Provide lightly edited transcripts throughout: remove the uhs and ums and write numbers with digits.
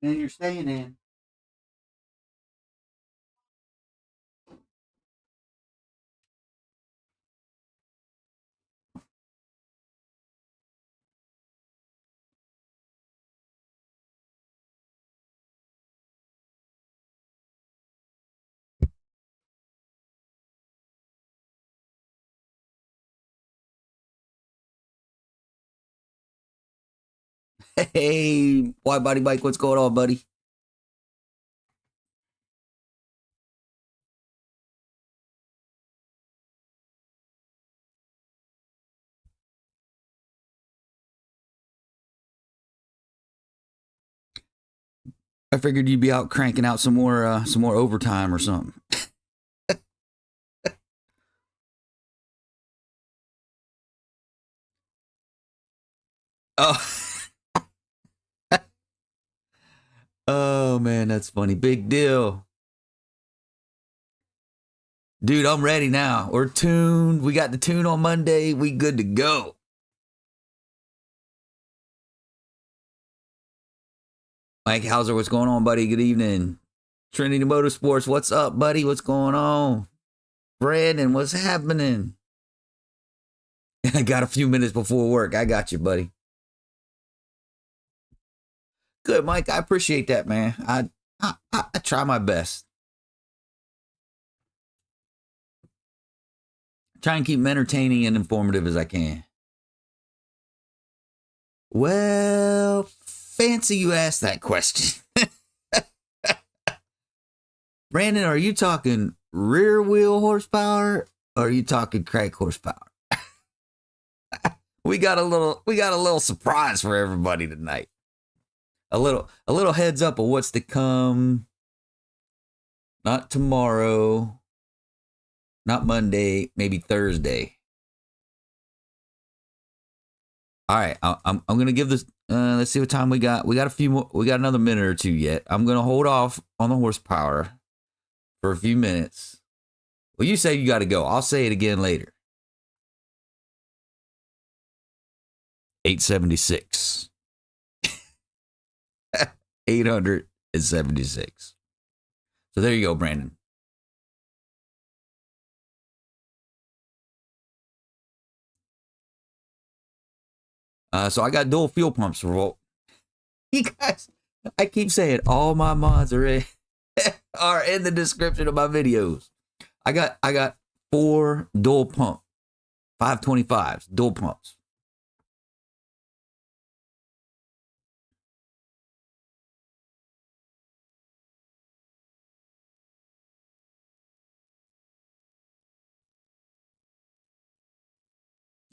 And you're staying in. Hey, why buddy Mike, what's going on, buddy? I figured you'd be out cranking out some more overtime or something. Oh, oh man, that's funny. Big deal. Dude, I'm ready now. We're tuned. We got the tune on Monday. We good to go. Mike Hauser, what's going on, buddy? Good evening. Trinity Motorsports, what's up, buddy? What's going on? Brandon, what's happening? I got a few minutes before work. I got you, buddy. Good, Mike. I appreciate that, man. I try my best. Try and keep them entertaining and informative as I can. Well, fancy you asked that question. Brandon, are you talking rear wheel horsepower or are you talking crank horsepower? we got a little surprise for everybody tonight. A little heads up of what's to come. Not tomorrow. Not Monday, maybe Thursday. All right, I'm gonna give this. Let's see what time we got. We got a few more. We got another minute or two yet. I'm gonna hold off on the horsepower for a few minutes. Well, you say you got to go. I'll say it again later. 876. 876. So there you go, Brandon. So I got dual fuel pumps for Volt. You guys, I keep saying all my mods are in the description of my videos. I got 4 dual pump 525s, dual pumps.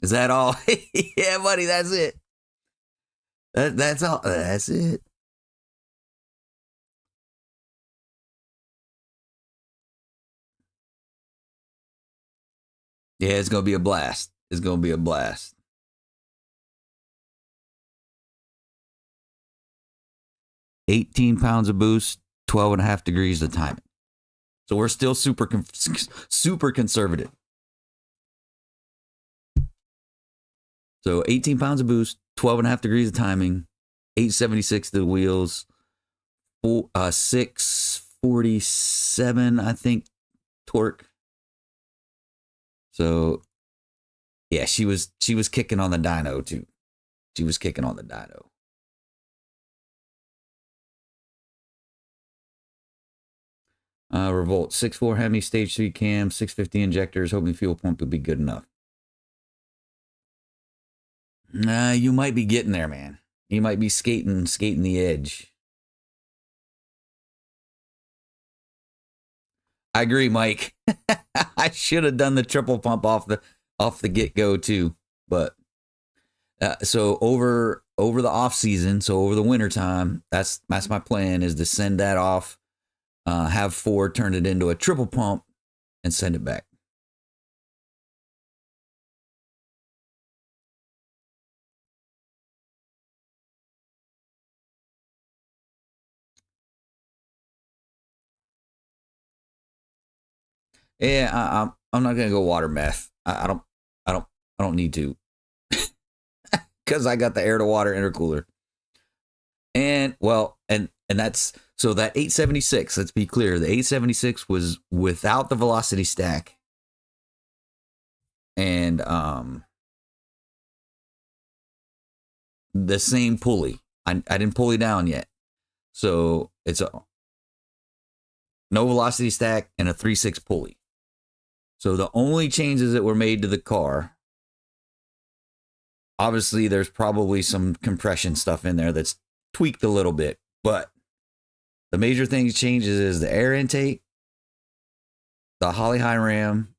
Is that all? Yeah, buddy, that's it. That's all. That's it. Yeah, it's gonna be a blast. It's gonna be a blast. 18 pounds of boost, 12 and a half degrees of timing. So we're still super conservative. So 18 pounds of boost, 12 and a half degrees of timing, 876 to the wheels, 647, I think, torque. So yeah, she was kicking on the dyno too. She was kicking on the dyno. Revolt 6.4 Hemi stage 3 cam, 650 injectors, hoping fuel pump will be good enough. You might be getting there, man. You might be skating the edge. I agree, Mike. I should have done the triple pump off the get-go too. But so over the off season, so over the winter time, that's my plan, is to send that off, have Ford turn it into a triple pump and send it back. Yeah, I'm not gonna go water meth. I don't need to, because I got the air to water intercooler. And well, and that's so that 876. Let's be clear, the 876 was without the velocity stack, and the same pulley. I didn't pulley down yet, so it's a no velocity stack and a 3.6 pulley. So the only changes that were made to the car, obviously, there's probably some compression stuff in there that's tweaked a little bit, but the major things changes is the air intake, the Holly high ram,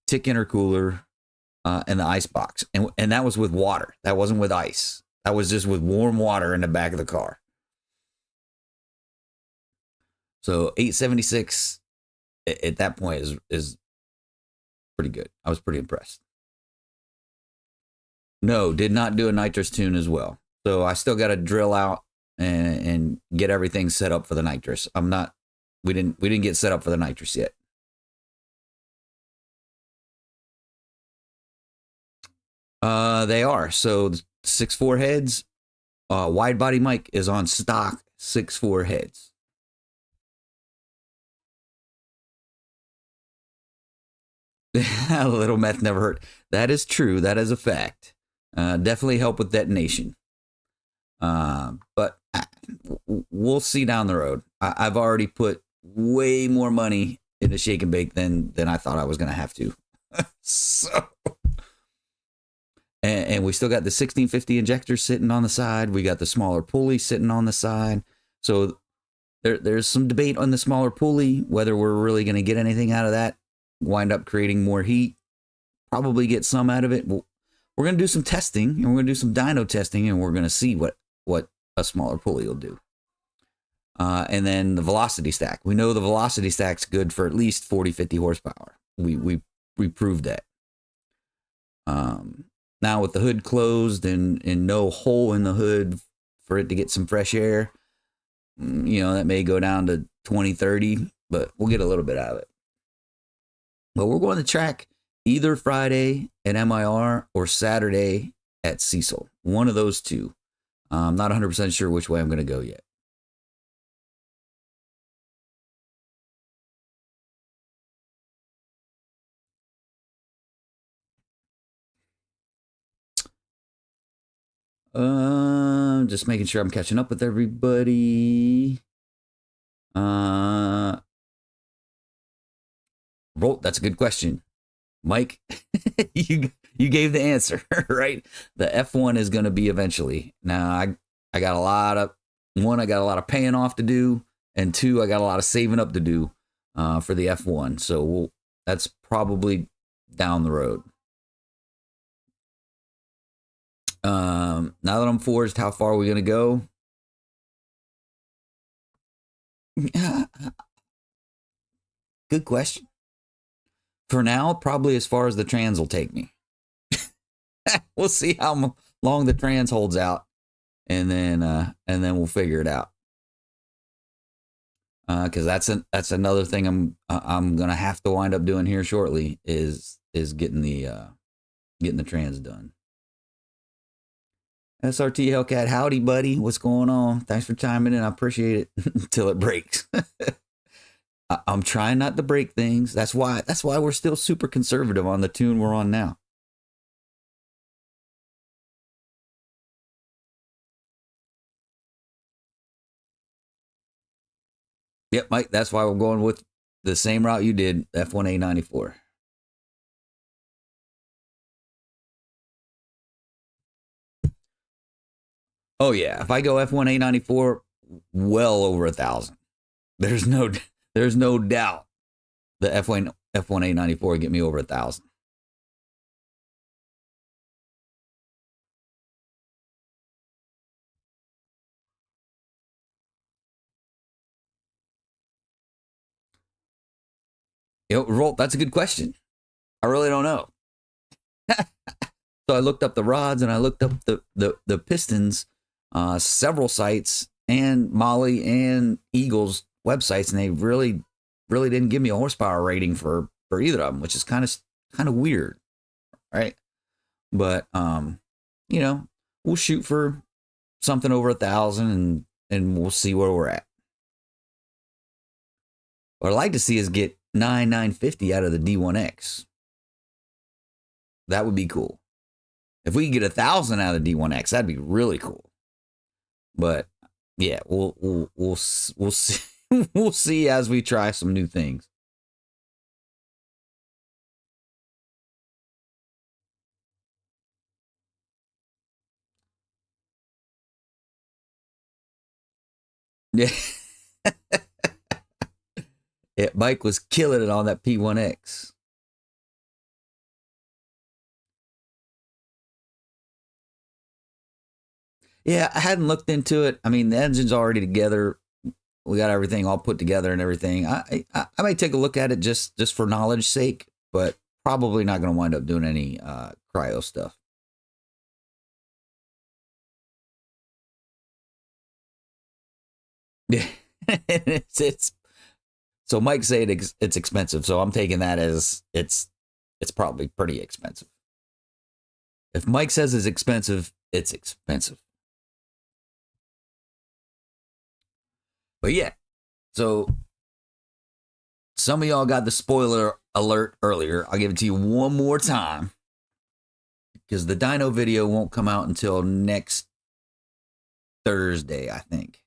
tick intercooler, and the ice box, and that was with water. That wasn't with ice. That was just with warm water in the back of the car. So 876 at that point is pretty good. I was pretty impressed. No, did not do a nitrous tune as well. So I still got to drill out and get everything set up for the nitrous. We didn't get set up for the nitrous yet. They are. So 6.4 heads, wide body mic is on stock 6.4 heads. A little meth never hurt. That is true. That is a fact. Definitely help with detonation. But we'll see down the road. I've already put way more money into Shake and Bake than I thought I was going to have to. So, and we still got the 1650 injector sitting on the side. We got the smaller pulley sitting on the side. So there's some debate on the smaller pulley, whether we're really going to get anything out of that. Wind up creating more heat, probably get some out of it. We're going to do some testing, and we're going to do some dyno testing, and we're going to see what a smaller pulley will do. And then the velocity stack. We know the velocity stack's good for at least 40, 50 horsepower. We proved that. Now with the hood closed and no hole in the hood for it to get some fresh air, that may go down to 20, 30, but we'll get a little bit out of it. But we're going to track either Friday at MIR or Saturday at Cecil. One of those two. I'm not 100% sure which way I'm going to go yet. Just making sure I'm catching up with everybody. That's a good question. Mike, you gave the answer, right? The F1 is going to be eventually. Now, I got a lot of paying off to do, and two, I got a lot of saving up to do for the F1. So that's probably down the road. Now that I'm forged, how far are we going to go? Good question. For now, probably as far as the trans will take me. We'll see how long the trans holds out, and then we'll figure it out. Because that's another thing I'm gonna have to wind up doing here shortly is getting the trans done. SRT Hellcat, howdy buddy, what's going on? Thanks for chiming in. I appreciate it until it breaks. I'm trying not to break things. That's why we're still super conservative on the tune we're on now. Yep, Mike, that's why we're going with the same route you did, F1A94. Oh yeah, if I go F1A94, well over 1,000. There's no doubt the F1A94 get me over 1,000. Rolt, that's a good question. I really don't know. So I looked up the rods and I looked up the pistons, several sites, and Molly and Eagle's websites, and they really didn't give me a horsepower rating for either of them, which is kind of weird, right? But we'll shoot for something over 1,000, and and we'll see where we're at. What I'd like to see is get 950 out of the D1X. That would be cool. If we could get 1,000 out of the D1X, that'd be really cool. But yeah, we'll see we'll see as we try some new things. Yeah. Yeah, Mike was killing it on that P1X. Yeah, I hadn't looked into it. I mean, the engine's already together. We got everything all put together and everything. I might take a look at it just for knowledge's sake, but probably not going to wind up doing any cryo stuff. Yeah, it's so Mike said it's expensive, so I'm taking that as it's probably pretty expensive. If Mike says it's expensive, it's expensive. But yeah, so some of y'all got the spoiler alert earlier. I'll give it to you one more time because the dyno video won't come out until next Thursday, I think.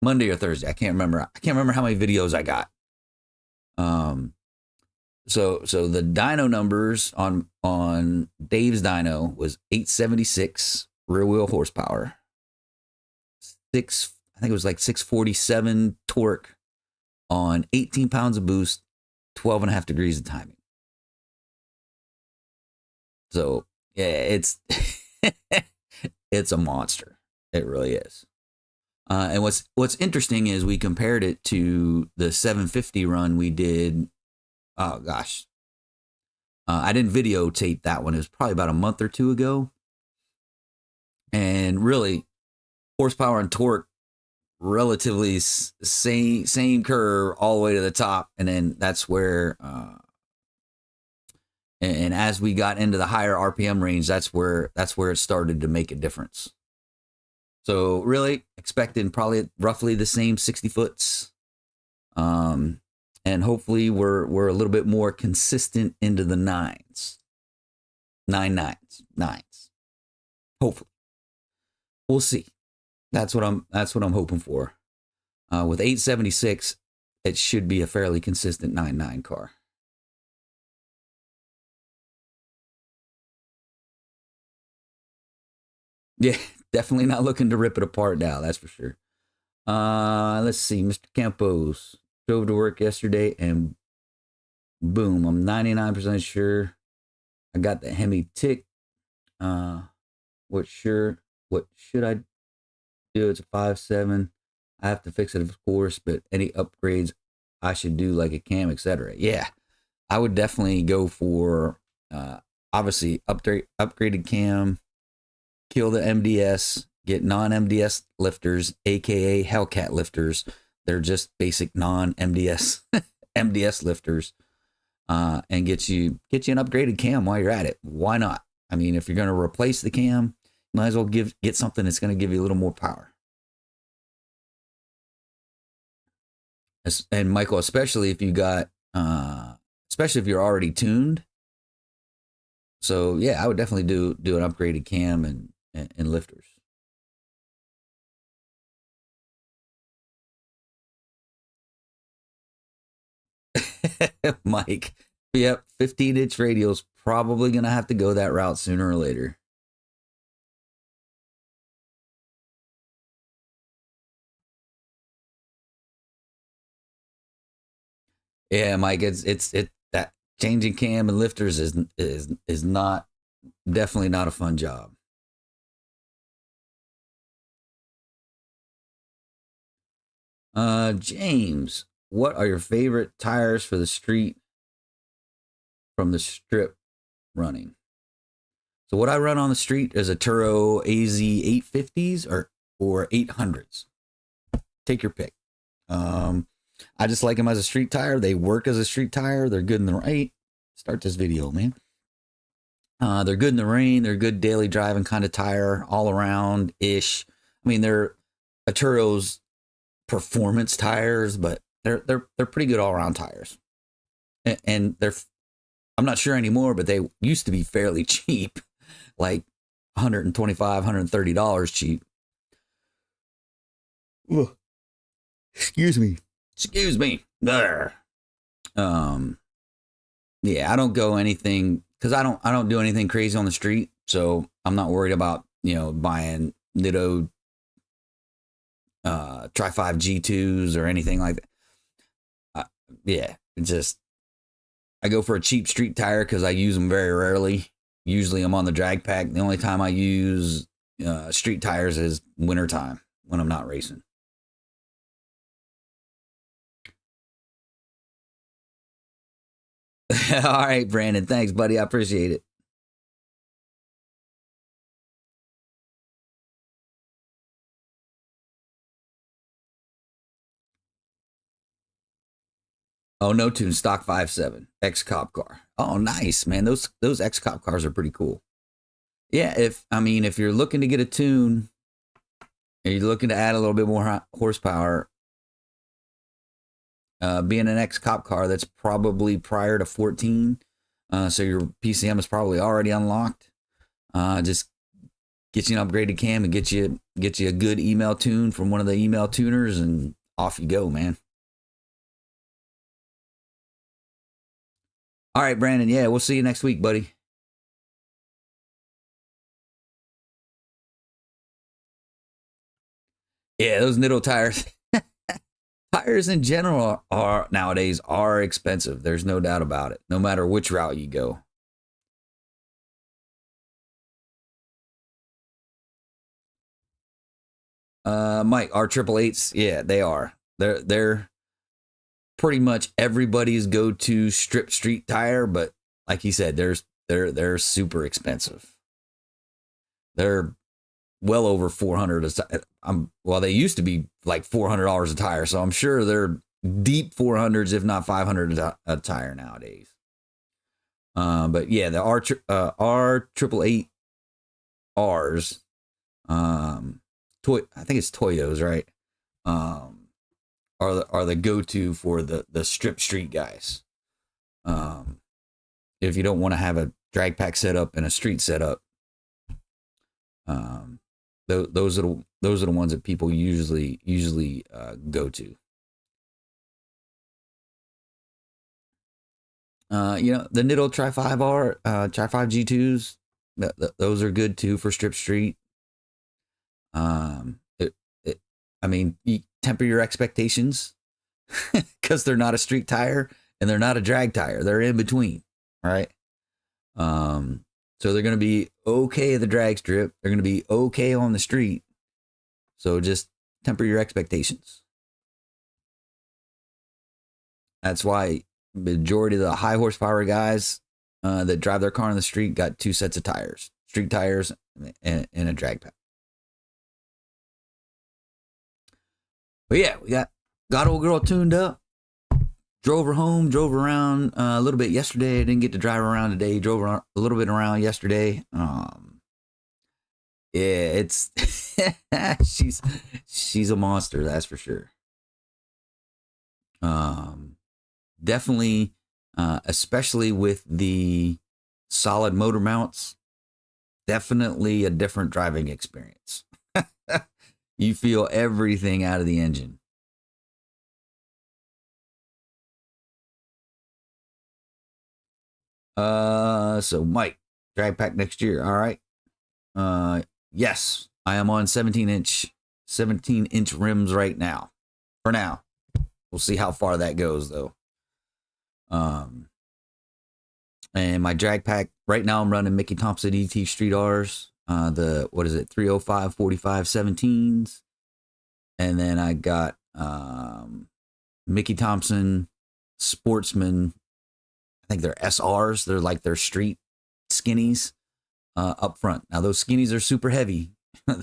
Monday or Thursday. I can't remember. I can't remember how many videos I got. So the dyno numbers on Dave's dyno was 876 rear wheel horsepower. I think it was like 647 torque on 18 pounds of boost, 12 and a half degrees of timing. So yeah, it's it's a monster. It really is. And what's interesting is we compared it to the 750 run we did. Oh gosh, I didn't videotape that one. It was probably about a month or two ago. And really, horsepower and torque relatively same curve all the way to the top, and then that's where. And as we got into the higher RPM range, that's where it started to make a difference. So really expecting probably roughly the same 60 foots. And hopefully we're a little bit more consistent into the nines. Nines. Hopefully. We'll see. That's what I'm hoping for. With 876, it should be a fairly consistent 9.9 car. Yeah, definitely not looking to rip it apart now, that's for sure. Let's see, Mr. Campos drove to work yesterday and boom, I'm 99% sure I got the Hemi tick. What should I do? It's a 5.7. I have to fix it, of course, but any upgrades I should do, like a cam, etc. Yeah, I would definitely go for obviously upgraded cam, kill the MDS, get non-MDS lifters, aka Hellcat lifters. They're just basic non-MDS MDS lifters, and get you an upgraded cam while you're at it. Why not? I mean, if you're going to replace the cam, you might as well get something that's going to give you a little more power. And Michael, especially if you got, especially if you're already tuned. So yeah, I would definitely do an upgraded cam and lifters. Mike, yep, 15-inch radial's probably gonna have to go that route sooner or later. Yeah, Mike, it's that changing cam and lifters is not definitely not a fun job. James, what are your favorite tires for the street from the strip running? So what I run on the street is a Turo AZ 850s or 800s. Take your pick. I just like them as a street tire. They work as a street tire. They're good in the rain. Start this video, man. They're good in the rain. They're good daily driving kind of tire, all around ish. I mean, they're Turo's performance tires, but they're pretty good all around tires, and they're I'm not sure anymore, but they used to be fairly cheap, like $125, $130 cheap. Ugh. Excuse me. Excuse me. There. Um, yeah, I don't go anything because I don't do anything crazy on the street, so I'm not worried about buying Nitto Tri 5 G2s or anything like that. Yeah, just I go for a cheap street tire because I use them very rarely. Usually I'm on the drag pack. The only time I use street tires is wintertime when I'm not racing. All right, Brandon. Thanks, buddy. I appreciate it. Oh, no tune, stock 5.7, ex cop car. Oh, nice, man. Those ex cop cars are pretty cool. Yeah, if you're looking to get a tune and you're looking to add a little bit more horsepower, being an ex cop car, that's probably prior to 14. So your PCM is probably already unlocked. Just get you an upgraded cam and get you a good email tune from one of the email tuners, and off you go, man. All right, Brandon. Yeah, we'll see you next week, buddy. Yeah, those Nitto tires. Tires in general are nowadays are expensive. There's no doubt about it. No matter which route you go. Mike, our triple eights, yeah, they are. They're pretty much everybody's go-to strip street tire, but like he said, they're super expensive. They're well over 400 a tire. Well, they used to be like $400 a tire, so I'm sure they're deep 400s, if not 500 a tire nowadays. But yeah, the R triple eight R's, I think it's Toyos, right? Are the go to for the strip street guys. Um, if you don't want to have a drag pack setup and a street setup, um, those are the ones that people usually go to. The Nitto Tri 5R, Tri 5 G2s, those are good too for strip street. Um, it, I mean, you temper your expectations because they're not a street tire and they're not a drag tire. They're in between, right? So they're going to be okay at the drag strip. They're going to be okay on the street. So just temper your expectations. That's why majority of the high horsepower guys that drive their car on the street got two sets of tires, street tires and a drag pack. But yeah, we got old girl tuned up. Drove her home, drove around a little bit yesterday. I didn't get to drive around today. Drove around a little bit around yesterday. Yeah, it's she's a monster, that's for sure. Definitely, especially with the solid motor mounts, definitely a different driving experience. You feel everything out of the engine. So Mike, drag pack next year. All right. Yes, I am on 17-inch rims right now. For now, we'll see how far that goes though. And my drag pack right now, I'm running Mickey Thompson ET Street R's. What is it? 305 45 17s, and then I got Mickey Thompson Sportsman. I think they're SRs. They're like their street skinnies up front. Now those skinnies are super heavy.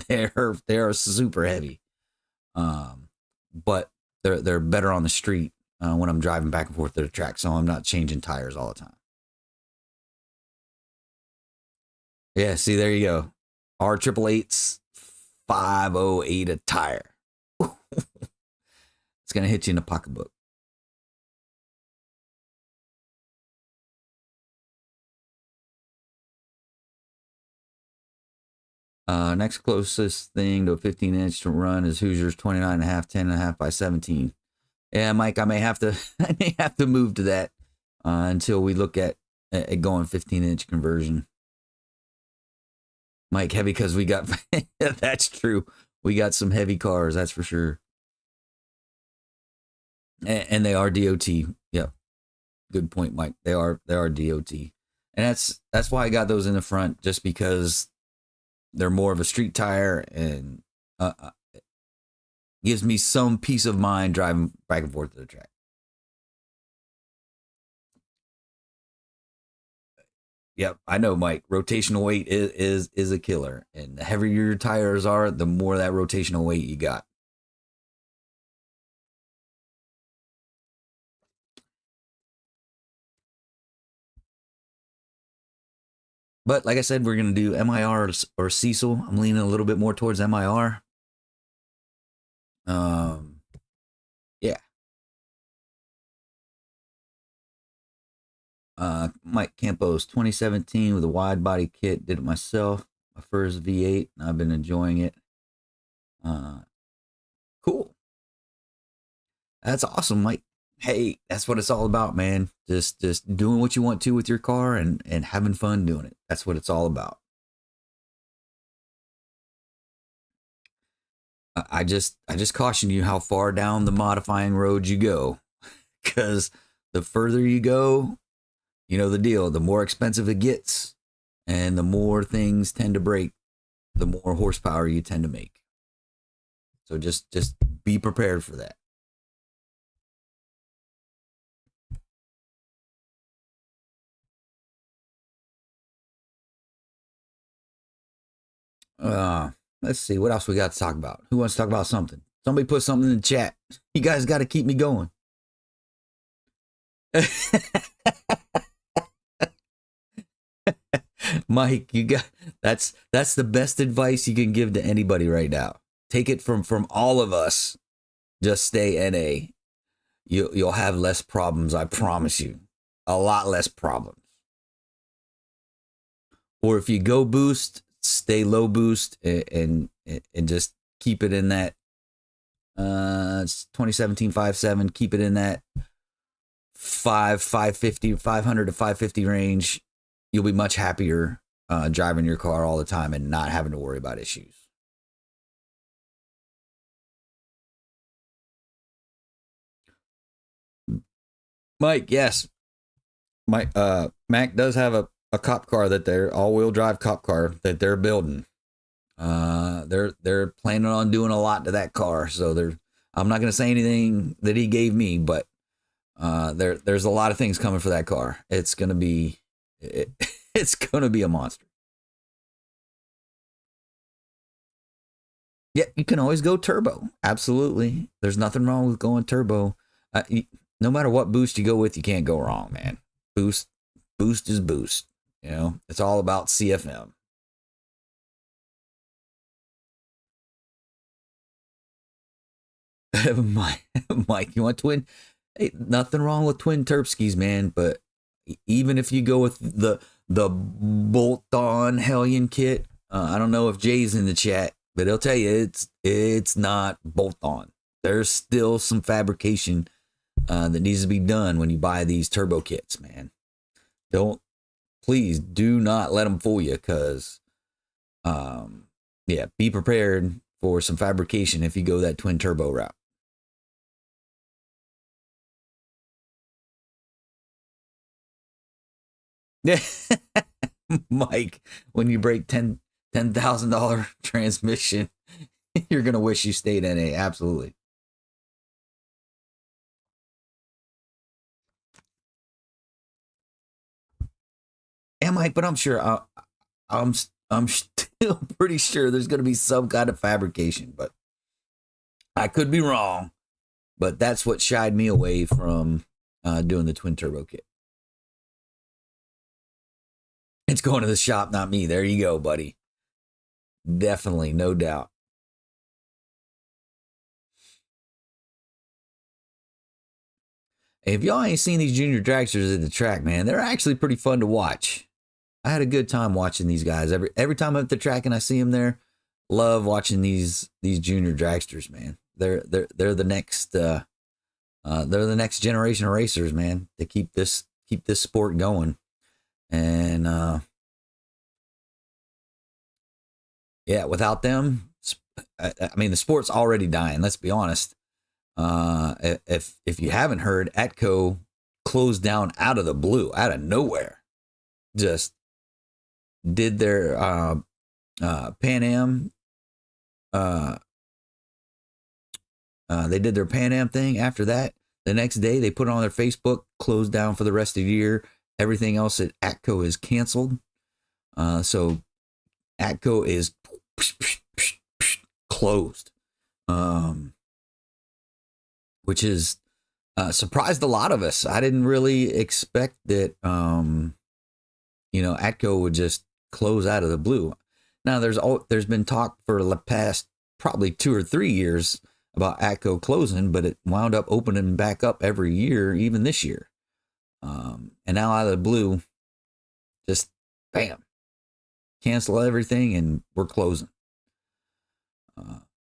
They're super heavy. But they're better on the street when I'm driving back and forth to the track, so I'm not changing tires all the time. Yeah, see, there you go. R triple eights 508 a tire. It's gonna hit you in the pocketbook. Next closest thing to a 15-inch to run is Hoosier's 29 and a half, 10 and a half by 17. Yeah, Mike, I may have to I may have to move to that until we look at going 15-inch conversion. Mike, heavy because we got that's true. We got some heavy cars, that's for sure. And they are DOT. Yep. Good point, Mike. They are DOT. And that's why I got those in the front, just because they're more of a street tire and gives me some peace of mind driving back and forth to the track. Yep, I know, Mike. Rotational weight is a killer, and the heavier your tires are, the more that rotational weight you got. But like I said, we're gonna do MIR or Cecil. I'm leaning a little bit more towards MIR. Yeah. Mike Campos, 2017 with a wide body kit. Did it myself. My first V8, and I've been enjoying it. Cool. That's awesome, Mike. Hey, that's what it's all about, man. Just doing what you want to with your car and having fun doing it. That's what it's all about. I just caution you how far down the modifying road you go, because the further you go, you know the deal. The more expensive it gets, and the more things tend to break, the more horsepower you tend to make. So just be prepared for that. Uh, let's see what else we got to talk about. Who wants to talk about something? Somebody put something in the chat. You guys got to keep me going. Mike, you got that's the best advice you can give to anybody right now. Take it from all of us. Just stay NA. You'll have less problems, I promise you. A lot less problems. Or if you go boost, stay low boost and just keep it in that 2017 5.7, keep it in that 550 500 to 550 range. You'll be much happier driving your car all the time and not having to worry about issues. Mike, yes. Mac does have a cop car that they're all-wheel drive cop car that they're building. They're planning on doing a lot to that car, so I'm not going to say anything that he gave me, but there's a lot of things coming for that car. It's going to be it's going to be a monster. Yeah, you can always go turbo. Absolutely. There's nothing wrong with going turbo. No matter what boost you go with, you can't go wrong, man. Boost is boost. You know, it's all about CFM. Mike, you want twin? Hey, nothing wrong with twin Terpskis, man. But even if you go with the bolt-on Hellion kit, I don't know if Jay's in the chat, but he'll tell you it's not bolt-on. There's still some fabrication that needs to be done when you buy these turbo kits, man. Please do not let them fool you, because yeah, be prepared for some fabrication if you go that twin turbo route. Mike, when you break $10,000 transmission, you're gonna wish you stayed NA. Absolutely. Yeah, Mike, but I'm sure I'm still pretty sure there's gonna be some kind of fabrication, but I could be wrong. But that's what shied me away from doing the twin turbo kit. It's going to the shop, not me. There you go, buddy. Definitely, no doubt. If y'all ain't seen these junior dragsters at the track, man, they're actually pretty fun to watch. I had a good time watching these guys. Every time I'm at the track and I see them there, love watching these junior dragsters, man. They're the next they're the next generation of racers, man, to keep this sport going. And yeah, without them, I mean, the sport's already dying. Let's be honest. If you haven't heard, Atco closed down out of the blue, out of nowhere. Just did their Pan Am. They did their Pan Am thing. After that, the next day they put it on their Facebook, closed down for the rest of the year. Everything else at Atco is canceled. So Atco is closed, which is surprised a lot of us. I didn't really expect that, Atco would just close out of the blue. Now, there's been talk for the past probably 2 or 3 years about Atco closing, but it wound up opening back up every year, even this year. And now out of the blue, just bam, cancel everything, and we're closing.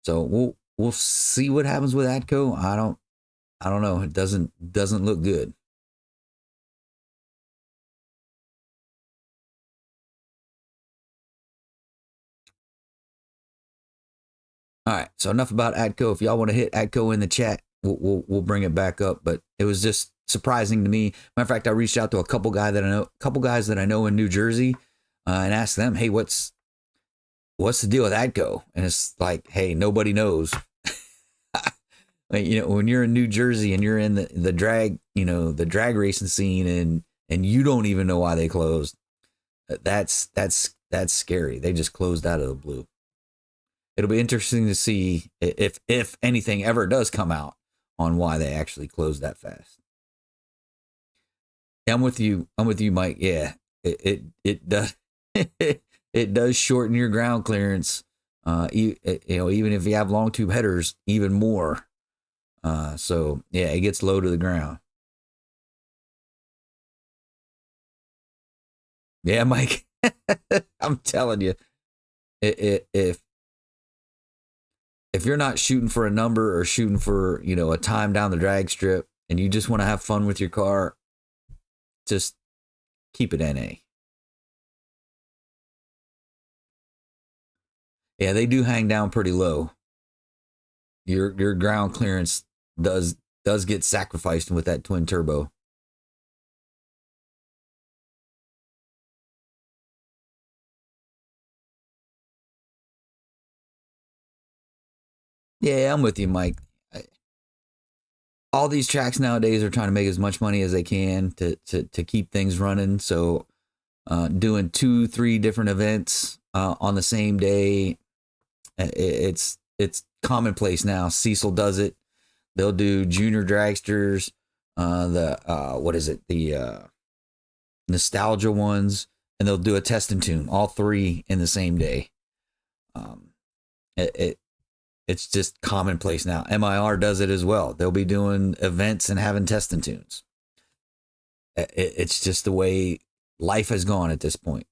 So we'll see what happens with Atco. I don't know. It doesn't look good. All right. So enough about Atco. If y'all want to hit Atco in the chat, we'll bring it back up. But it was just surprising to me. Matter of fact, I reached out to a couple guys that I know in New Jersey, and asked them, "Hey, what's the deal with Atco?" And it's like, "Hey, nobody knows." When you're in New Jersey and you're in the drag, the drag racing scene, and you don't even know why they closed, that's scary. They just closed out of the blue. It'll be interesting to see if anything ever does come out on why they actually closed that fast. Yeah, I'm with you, Mike. Yeah, it does it does shorten your ground clearance. Even if you have long tube headers, even more. So yeah, it gets low to the ground. Yeah, Mike. I'm telling you, if you're not shooting for a number or shooting for a time down the drag strip, and you just want to have fun with your car, just keep it NA. Yeah, they do hang down pretty low. Your ground clearance does get sacrificed with that twin turbo. Yeah, I'm with you, Mike. All these tracks nowadays are trying to make as much money as they can to keep things running. So doing 2-3 different events on the same day, it's commonplace now. Cecil does it. They'll do junior dragsters, the nostalgia ones, and they'll do a test and tune, all 3 in the same day. It's just commonplace now. MIR does it as well. They'll be doing events and having test and tunes. It's just the way life has gone at this point.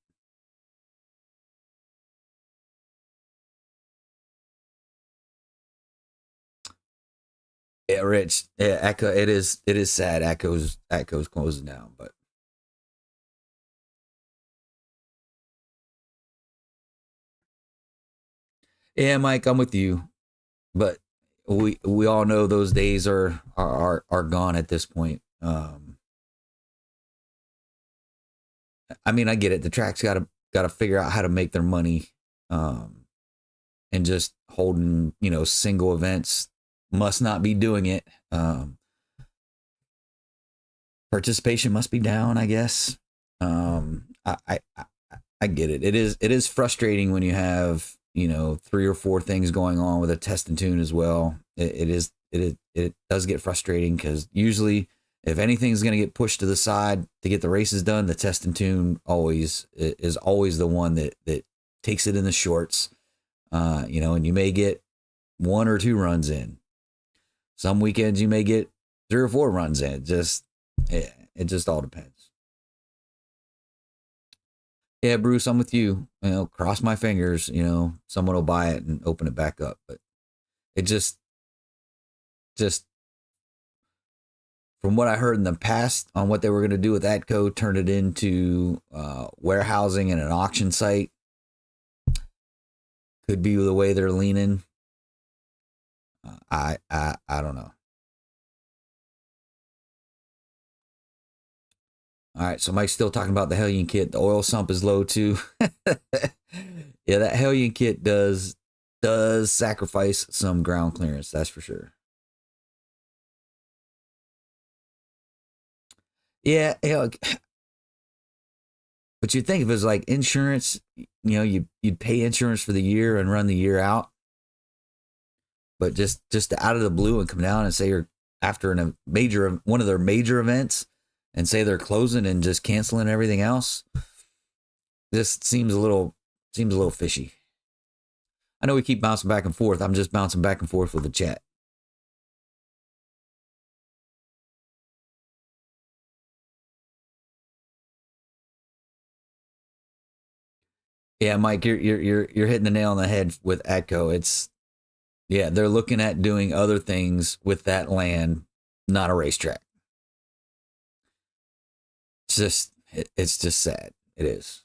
Yeah, Rich. Yeah, Echo. It is sad. Echo's closing down, but yeah, Mike, I'm with you. But we all know those days are gone at this point. I mean, I get it. The track's got to figure out how to make their money, and just holding single events must not be doing it. Participation must be down, I guess. I get it. It is frustrating when you have 3 or 4 things going on with a test and tune as well. It does get frustrating, because usually if anything's going to get pushed to the side to get the races done, the test and tune is always the one that takes it in the shorts. And you may get 1 or 2 runs in. Some weekends you may get 3 or 4 runs in. It just all depends. Yeah, Bruce, I'm with you. You know, cross my fingers. You know, someone will buy it and open it back up. But it just from what I heard in the past on what they were going to do with Atco, turn it into warehousing and an auction site. Could be the way they're leaning. I don't know. All right, so Mike's still talking about the Hellion kit. The oil sump is low too. Yeah, that Hellion kit does sacrifice some ground clearance. That's for sure. Yeah, but you'd think if it was like insurance, you know, you'd pay insurance for the year and run the year out. But just out of the blue and come down and say you're after a major one of their major events and say they're closing and just canceling everything else, this seems a little fishy. I know we keep bouncing back and forth. I'm just bouncing back and forth with the chat. Yeah, Mike, you're hitting the nail on the head with Atco. Yeah, they're looking at doing other things with that land, not a racetrack. It's just sad. It is.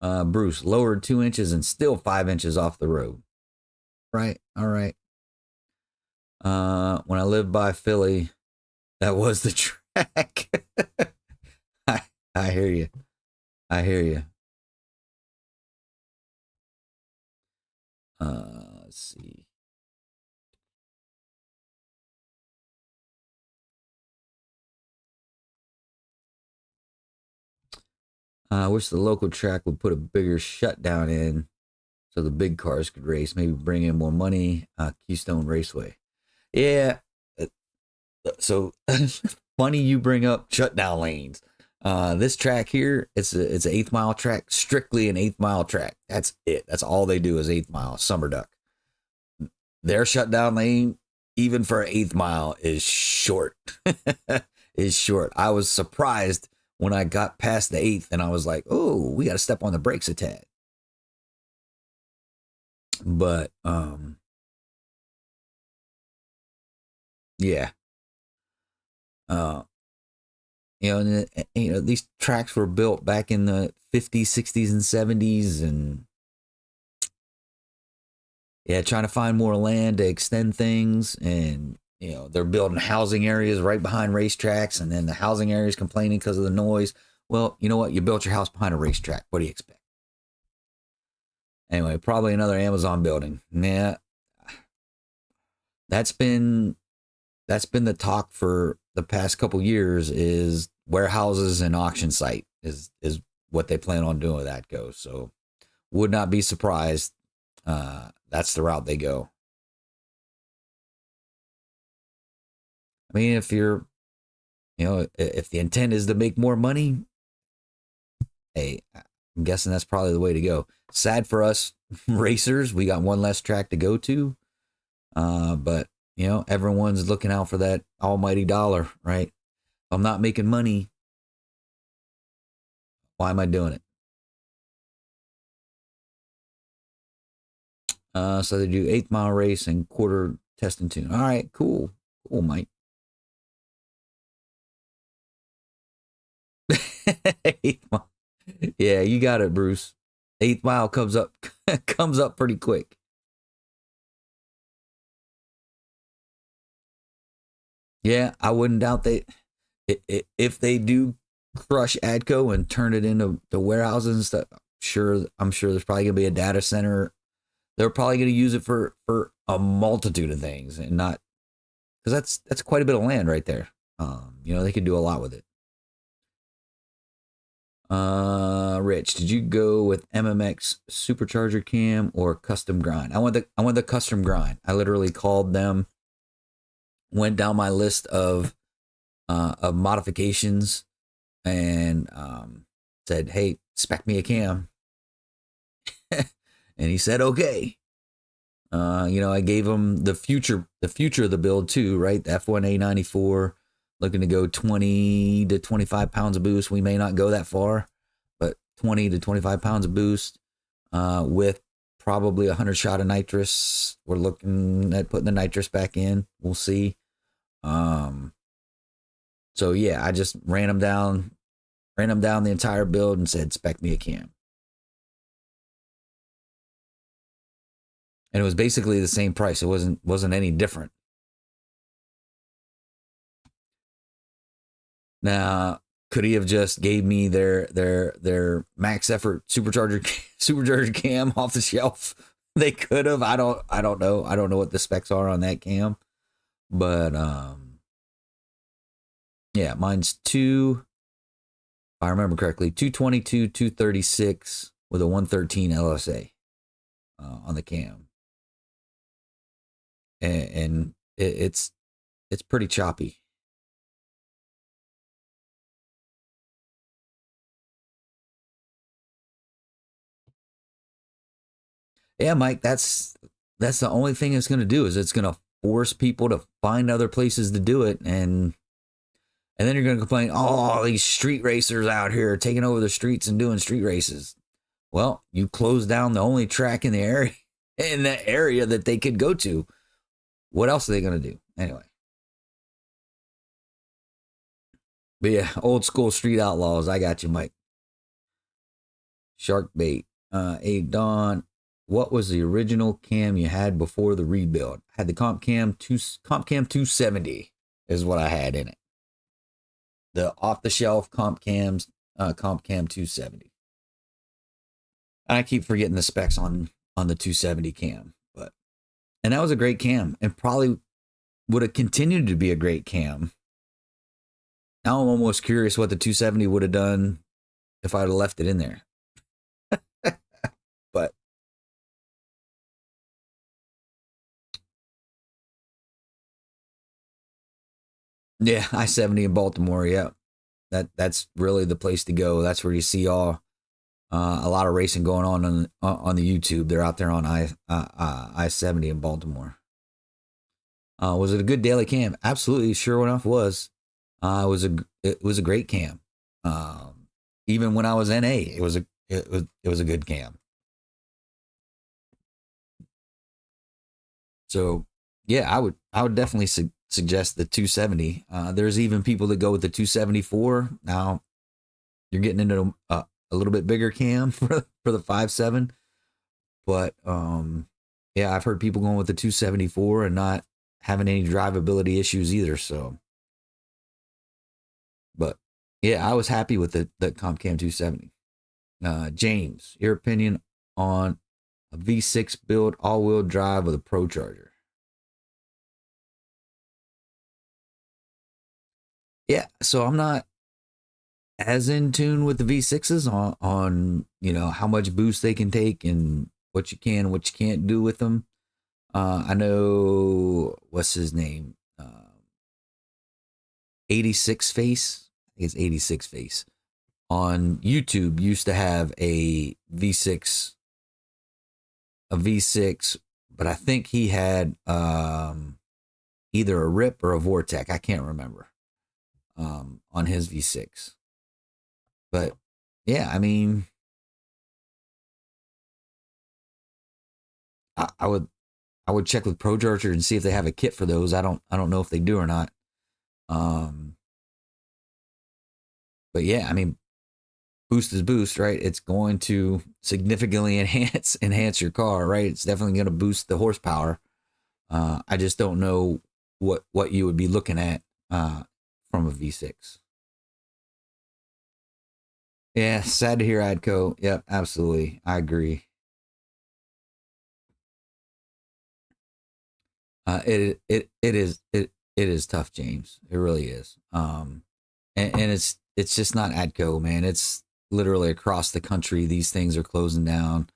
Bruce lowered 2 inches and still 5 inches off the road. Right. All right. When I lived by Philly, that was the track. I, I hear you. I hear you. Let's see. I wish the local track would put a bigger shutdown in so the big cars could race. Maybe bring in more money. Keystone Raceway. Yeah. So funny you bring up shutdown lanes. This track here, it's an 8th mile track, strictly an 8th mile track. That's it. That's all they do is 8th mile. Summer Duck. Their shutdown lane, even for an 8th mile, is short. Is short. I was surprised when I got past the 8th and I was like, oh, we got to step on the brakes a tad. But yeah. These tracks were built back in the 50s, 60s, and 70s, and yeah, trying to find more land to extend things, and they're building housing areas right behind racetracks, and then the housing areas complaining because of the noise. Well, you know what? You built your house behind a racetrack. What do you expect? Anyway, probably another Amazon building. Yeah, that's been the talk for the past couple years. Is warehouses and auction site is what they plan on doing with that goes. So would not be surprised. That's the route they go. I mean, if if the intent is to make more money, hey, I'm guessing that's probably the way to go. Sad for us racers, we got one less track to go to. But everyone's looking out for that almighty dollar, right? If I'm not making money, why am I doing it? So they do 8th mile race and quarter test and tune. All right, cool, Mike. 8th mile. Yeah, you got it, Bruce. 8th mile comes up comes up pretty quick. Yeah, I wouldn't doubt if they do crush Adco and turn it into the warehouses and stuff. I'm sure there's probably gonna be a data center. They're probably gonna use it for a multitude of things, and not because that's quite a bit of land right there. They could do a lot with it. Rich, did you go with MMX supercharger cam or custom grind? I went the custom grind. I literally called them, went down my list of modifications, and said, "Hey, spec me a cam," and he said, "Okay." I gave them the future of the build too, right? The F1A94, looking to go 20 to 25 pounds of boost. We may not go that far, but 20 to 25 pounds of boost, with probably 100 shot of nitrous. We're looking at putting the nitrous back in. We'll see. So yeah, I just ran them down the entire build and said, spec me a cam. And it was basically the same price. It wasn't any different. Now, could he have just gave me their max effort supercharger cam off the shelf? They could have. I don't know. I don't know what the specs are on that cam. But yeah, mine's if I remember correctly, 222, 236 with a 113 LSA on the cam. And it's pretty choppy. Yeah, Mike, that's the only thing it's going to do is it's going to force people to find other places to do it, and then you're going to complain, oh, these street racers out here taking over the streets and doing street races. Well, you close down the only track in the area that they could go to. What else are they going to do anyway? But yeah, old school street outlaws. I got you, Mike. Shark bait. Don, what was the original cam you had before the rebuild? I had the Comp Cam 270 is what I had in it. The off the shelf Comp Cam 270. And I keep forgetting the specs on the 270 cam, and that was a great cam and probably would have continued to be a great cam. Now I'm almost curious what the 270 would have done if I'd have left it in there. But yeah, I-70 in Baltimore. Yeah, that's really the place to go. That's where you see a lot of racing going on the YouTube. They're out there on I-70 in Baltimore. Was it a good daily cam? Absolutely, sure enough was. It was a great cam. Even when I was NA, it was a good cam. So yeah, I would definitely suggest the 270. There's even people that go with the 274. Now you're getting into a little bit bigger cam for the 5.7, but yeah, I've heard people going with the 274 and not having any drivability issues either. So, but yeah, I was happy with the Comp Cam 270. James, your opinion on a V6 build all-wheel drive with a Pro Charger? Yeah, so I'm not as in tune with the V6s on how much boost they can take and what you can and what you can't do with them. I know what's his name, 86 Face. I think it's 86 Face on YouTube used to have a V6, but I think he had either a Rip or a Vortec. I can't remember on his V6. But yeah, I mean, I would check with Pro Charger and see if they have a kit for those. I don't know if they do or not. But yeah, I mean, boost is boost, right? It's going to significantly enhance your car, right? It's definitely going to boost the horsepower. I just don't know what you would be looking at from a V6. Yeah, sad to hear, Adco. Yep, absolutely. I agree. It is tough, James. It really is. And it's just not Adco, man. It's literally across the country. These things are closing down,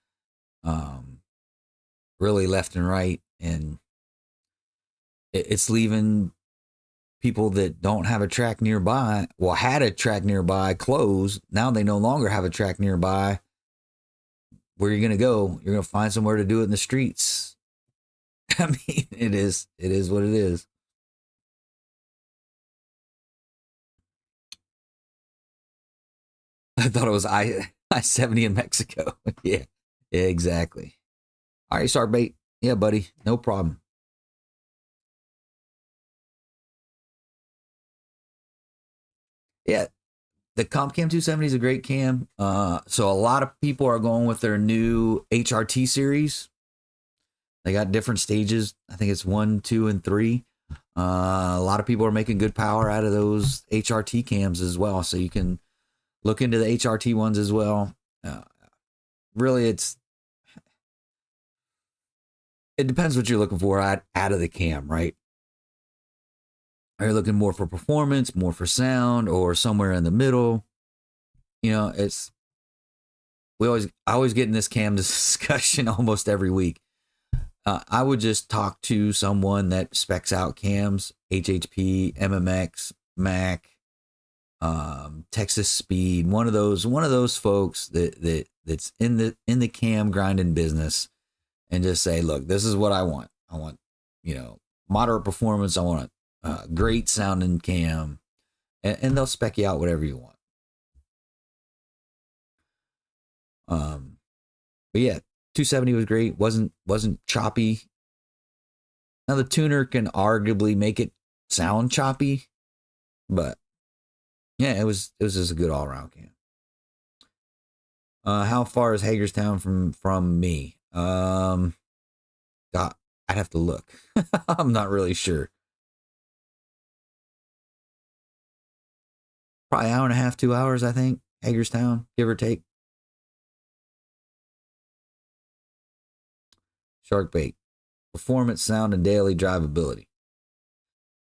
really left and right, and it's leaving people that don't have a track nearby. Well, had a track nearby closed. Now they no longer have a track nearby. Where you're gonna go? You're gonna find somewhere to do it in the streets. I mean, it is what it is. I thought it was I-70 in Mexico. Yeah, exactly. All right, Shark Bait. Yeah, buddy, no problem. Yeah, the Comp Cam 270 is a great cam. So a lot of people are going with their new HRT series. They got different stages. I think it's 1, 2, and 3. A lot of people are making good power out of those HRT cams as well. So you can look into the HRT ones as well. Really, it depends what you're looking for out of the cam, right? Are you looking more for performance, more for sound, or somewhere in the middle? You know, I always get in this cam discussion almost every week. I would just talk to someone that specs out cams, HHP, MMX, Mac, Texas Speed, one of those folks that's in the cam grinding business, and just say, look, this is what I want. I want, moderate performance. I want a great sounding cam, and they'll spec you out whatever you want. But yeah, 270 was great. Wasn't choppy. Now the tuner can arguably make it sound choppy, but yeah, it was just a good all around cam. How far is Hagerstown from me? God, I'd have to look. I'm not really sure. Probably hour and a half, 2 hours, I think. Hagerstown, give or take. Shark bait, performance, sound, and daily drivability.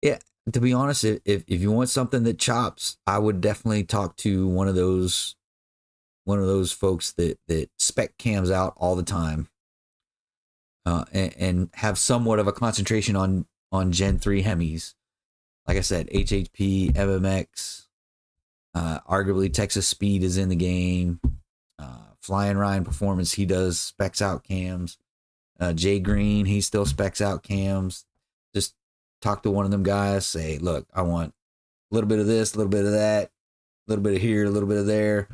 Yeah, to be honest, if you want something that chops, I would definitely talk to one of those folks that spec cams out all the time, and have somewhat of a concentration on Gen 3 Hemis. Like I said, HHP, MMX, arguably Texas Speed is in the game. Flying Ryan Performance, he does specs out cams. Jay Green, he still specs out cams. Just talk to one of them guys, say, look, I want a little bit of this, a little bit of that, a little bit of here, a little bit of there.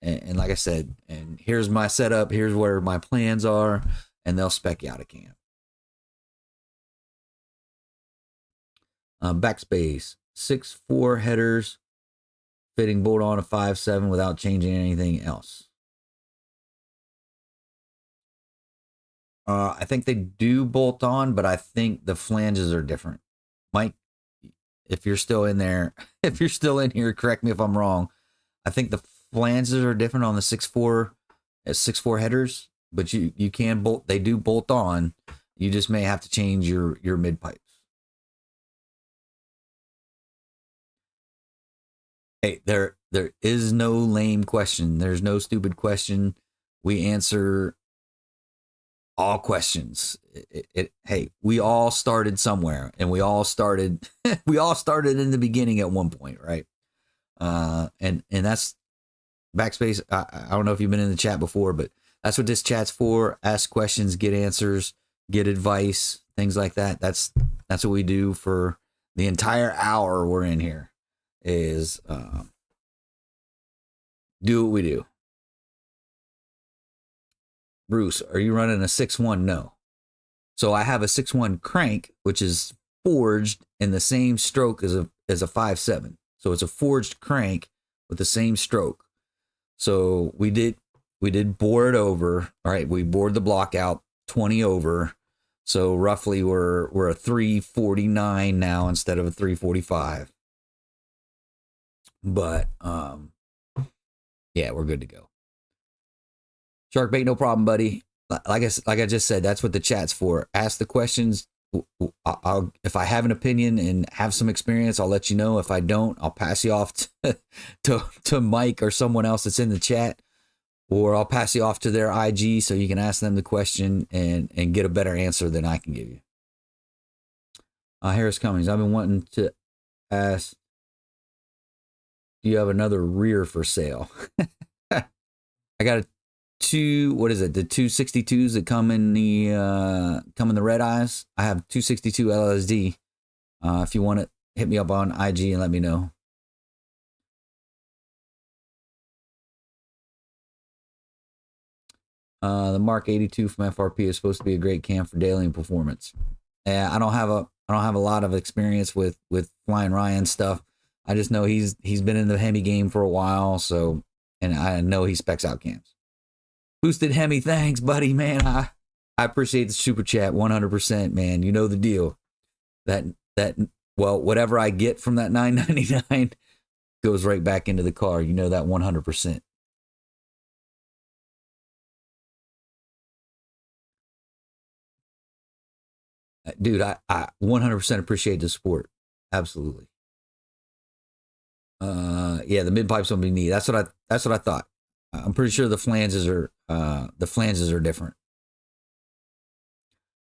And like I said, and here's my setup, here's where my plans are, and they'll spec you out a cam. Backspace, 6.4 headers, fitting bolt on a 5.7 without changing anything else. I think they do bolt on, but I think the flanges are different. Mike, if you're still in there, if you're still in here, correct me if I'm wrong. I think the flanges are different on the 6.4 headers, but you can bolt. They do bolt on. You just may have to change your mid pipes. Hey, there is no lame question. There's no stupid question. We answer all questions. Hey, we all started somewhere, and we all started in the beginning at one point, right? And that's Backspace. I don't know if you've been in the chat before, but that's what this chat's for. Ask questions, get answers, get advice, things like that. That's what we do for the entire hour we're in here, is do what we do. Bruce, are you running a 6.1? No. So I have a 6.1 crank, which is forged in the same stroke as a 5.7. So it's a forged crank with the same stroke. So we did bore it over. All right, we bored the block out 20 over. So roughly we're a 349 now instead of a 345. But yeah, we're good to go. Shark bait, no problem, buddy. Like I just said, that's what the chat's for. Ask the questions. If I have an opinion and have some experience, I'll let you know. If I don't, I'll pass you off to Mike or someone else that's in the chat, or I'll pass you off to their IG so you can ask them the question and get a better answer than I can give you. Harris Cummings, I've been wanting to ask, do you have another rear for sale? I got a two, what is it? The 262s that come in the red eyes. I have 262 LSD. If you want it, hit me up on IG and let me know. The Mark 82 from FRP is supposed to be a great cam for daily and performance. Yeah, I don't have a lot of experience with Flying Ryan stuff. I just know he's been in the Hemi game for a while, so, and I know he specs out cams. Boosted Hemi, thanks, buddy, man. I appreciate the super chat 100%, man. You know the deal. That well, whatever I get from that $9.99 goes right back into the car. You know that 100%. Dude, I 100% appreciate the support. Absolutely. Yeah, the mid pipes will be neat. That's what I thought. I'm pretty sure the flanges are different.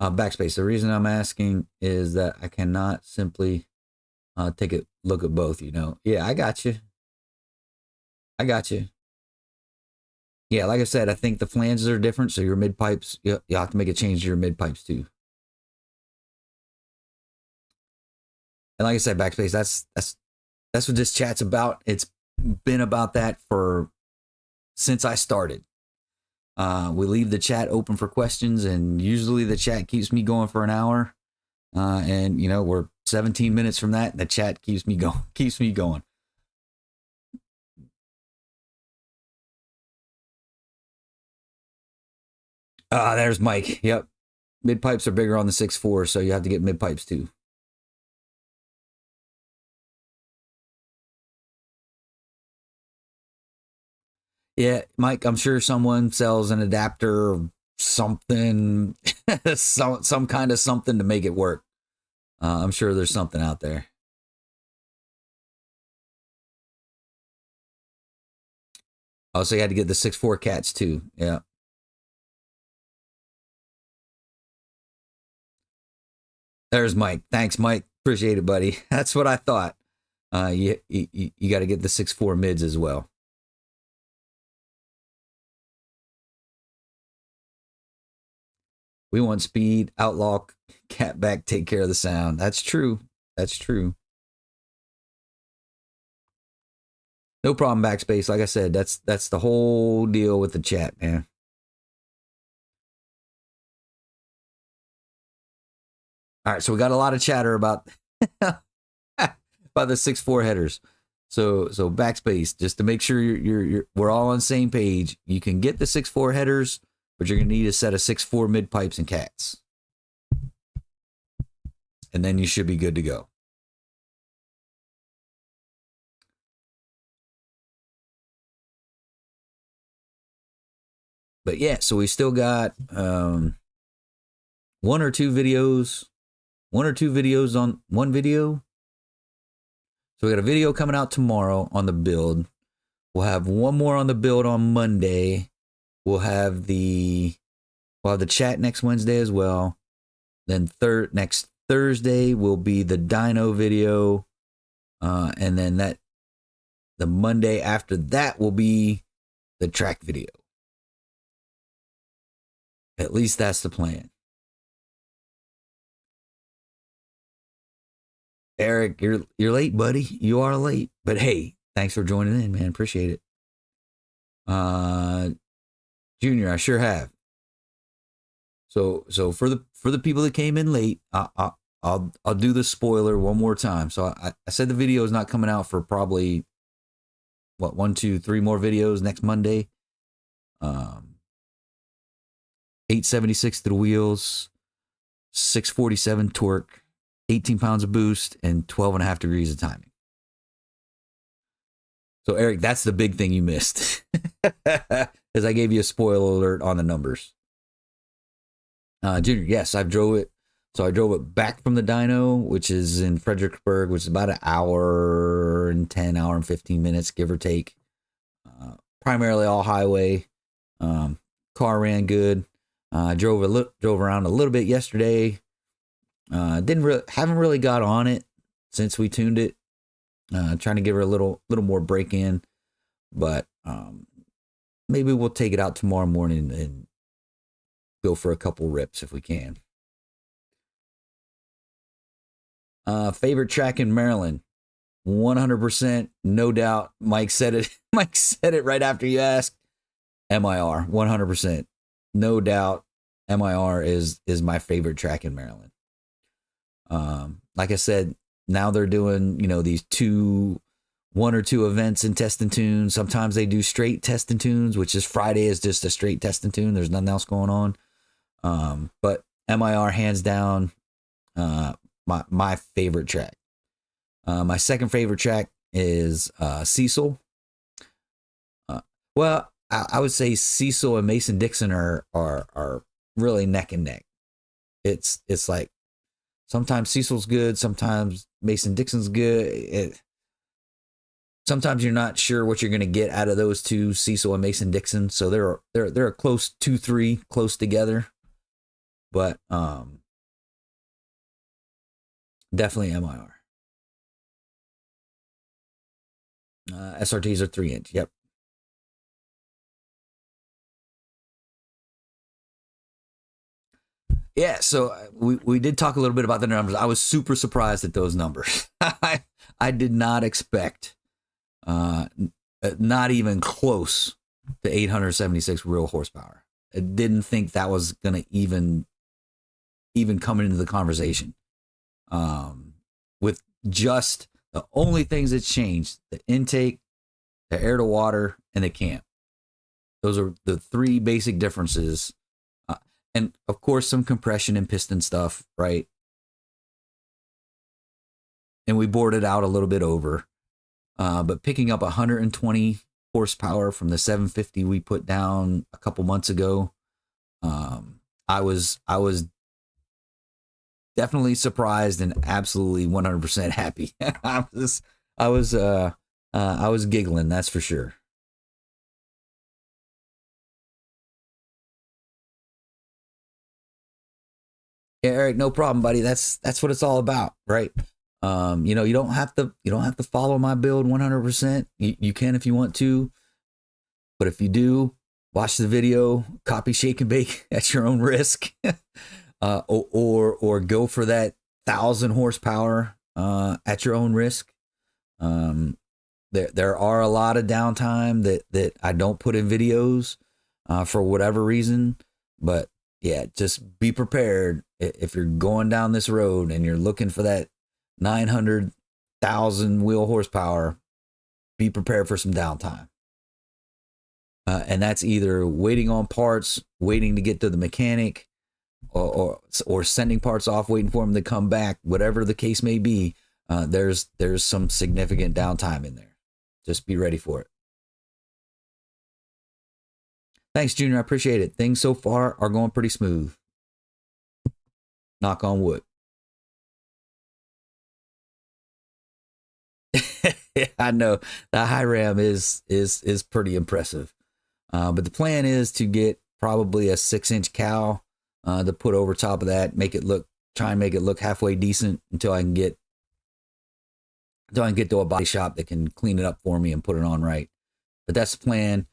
Backspace. The reason I'm asking is that I cannot simply take a look at both. You know. Yeah, I got you. Yeah, like I said, I think the flanges are different, so your mid pipes, you have to make a change to your mid pipes too. And like I said, backspace. That's what this chat's about. It's been about that since I started. We leave the chat open for questions, and usually the chat keeps me going for an hour. And you know, we're 17 minutes from that, and the chat keeps me going. There's Mike. Yep. Mid pipes are bigger on the 6.4, so you have to get mid pipes too. Yeah, Mike, I'm sure someone sells an adapter or something, some kind of something to make it work. I'm sure there's something out there. Oh, so you had to get the 6.4 cats too. Yeah. There's Mike. Thanks, Mike. Appreciate it, buddy. That's what I thought. You got to get the 6.4 mids as well. We want speed, outlaw, cat back, take care of the sound. That's true. That's true. No problem, backspace. Like I said, that's the whole deal with the chat, man. All right, so we got a lot of chatter about about the 6.4 headers. So backspace, just to make sure we're all on the same page. You can get the 6.4 headers, but you're gonna need a set of 6.4 mid pipes and cats, and then you should be good to go. But yeah, so we still got one or two videos on one video. So we got a video coming out tomorrow on the build. We'll have one more on the build on Monday. We'll have the chat next Wednesday as well. Then next Thursday will be the dyno video. And then the Monday after that will be the track video. At least that's the plan. Eric, you're late, buddy. You are late. But hey, thanks for joining in, man. Appreciate it. Junior, I sure have. So for the people that came in late, I'll do the spoiler one more time. So I said the video is not coming out for probably 1, 2, 3 more videos next Monday. 876 to the wheels, 647 torque, 18 pounds of boost, and 12.5 degrees of timing. So Eric, that's the big thing you missed, because I gave you a spoiler alert on the numbers. Junior, yes, I drove it. So I drove it back from the dyno, which is in Fredericksburg, which is about an hour and 15 minutes, give or take. Primarily all highway. Car ran good. Drove around a little bit yesterday. Haven't really got on it since we tuned it. Trying to give her a little more break in, but maybe we'll take it out tomorrow morning and go for a couple rips if we can. Favorite track in Maryland? 100%, no doubt. Mike said it. Mike said it right after you asked. MIR, 100%, no doubt. MIR is my favorite track in Maryland. Like I said, now they're doing these 1 or 2 events in Test and Tune. Sometimes they do straight Test and Tunes, which is Friday is just a straight Test and Tune. There's nothing else going on. But MIR hands down, my favorite track. My second favorite track is Cecil. Well, I would say Cecil and Mason-Dixon are really neck and neck. It's like sometimes Cecil's good, sometimes Mason-Dixon's good. Sometimes you're not sure what you're going to get out of those two, Cecil and Mason-Dixon. So they're a close 2-3, close together. But definitely MIR. SRTs are 3-inch. Yep. Yeah, so we did talk a little bit about the numbers. I was super surprised at those numbers. I did not expect, not even close to 876 real horsepower. I didn't think that was going to even come into the conversation. With just the only things that changed: the intake, the air to water, and the cam. Those are the 3 basic differences. And of course, some compression and piston stuff, right? And we bored it out a little bit over. But picking up 120 horsepower from the 750 we put down a couple months ago, I was definitely surprised and absolutely 100% happy. I was giggling, that's for sure. Yeah, Eric, no problem, buddy. That's what it's all about, right? You don't have to follow my build 100%. You can if you want to, but if you do, watch the video, copy, shake, and bake at your own risk, or go for that 1,000 horsepower at your own risk. There are a lot of downtime that I don't put in videos for whatever reason, but yeah, just be prepared if you're going down this road and you're looking for that 900,000 wheel horsepower. Be prepared for some downtime, and that's either waiting on parts, waiting to get to the mechanic, or sending parts off, waiting for them to come back. Whatever the case may be, there's some significant downtime in there. Just be ready for it. Thanks, Junior. I appreciate it. Things so far are going pretty smooth. Knock on wood. I know the high ram is pretty impressive, but the plan is to get probably a 6-inch cowl to put over top of that, try and make it look halfway decent until I can get to a body shop that can clean it up for me and put it on right. But that's the plan.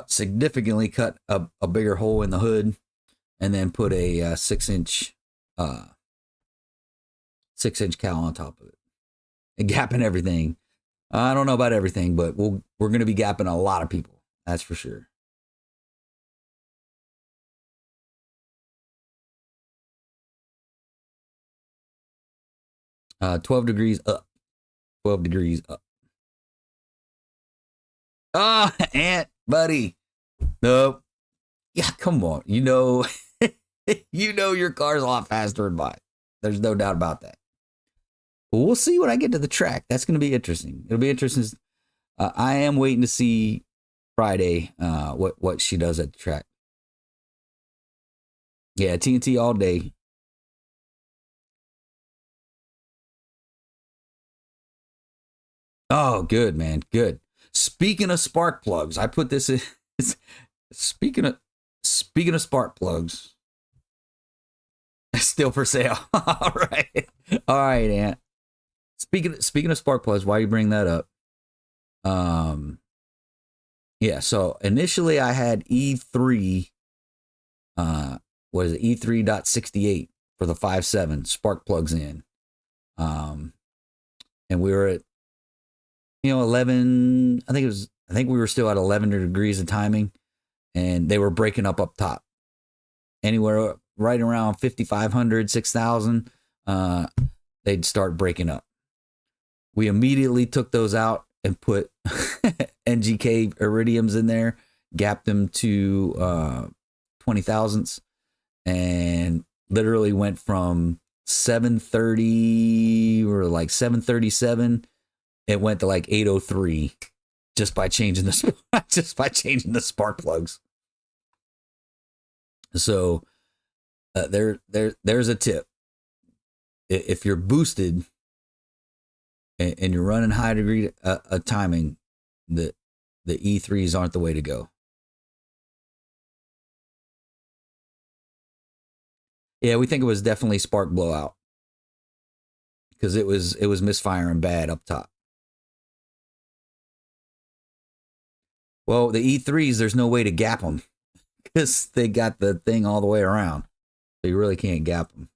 Significantly cut a bigger hole in the hood, and then put a 6-inch cowl on top of it, and gapping everything. I don't know about everything, but we're going to be gapping a lot of people. That's for sure. Uh, 12 degrees up. 12 degrees up. Ah, Ant, buddy. Nope. Yeah, come on. You know your car's a lot faster than mine. There's no doubt about that. But we'll see when I get to the track. That's going to be interesting. It'll be interesting. I am waiting to see Friday what she does at the track. Yeah, TNT all day. Oh, good, man. Good. Speaking of spark plugs, I put this in. Speaking of spark plugs, still for sale. All right, Ant. Speaking of spark plugs, why you bring that up? Yeah, so initially I had E3, what is it, E3.68 for the 5.7 spark plugs in. Um, and we were at, 11, I think we were still at 11 degrees of timing, and they were breaking up top. Anywhere right around 5,500, 6,000, they'd start breaking up. We immediately took those out and put NGK iridiums in there, gapped them to 20 thousandths, and literally went from 730 or like 737. It went to like 803 just by changing the spark plugs. So there's a tip. If you're boosted and you're running high degree timing, the E3s aren't the way to go. Yeah, we think it was definitely spark blowout because it was misfiring bad up top. Well, the E3s, there's no way to gap them because they got the thing all the way around, so you really can't gap them.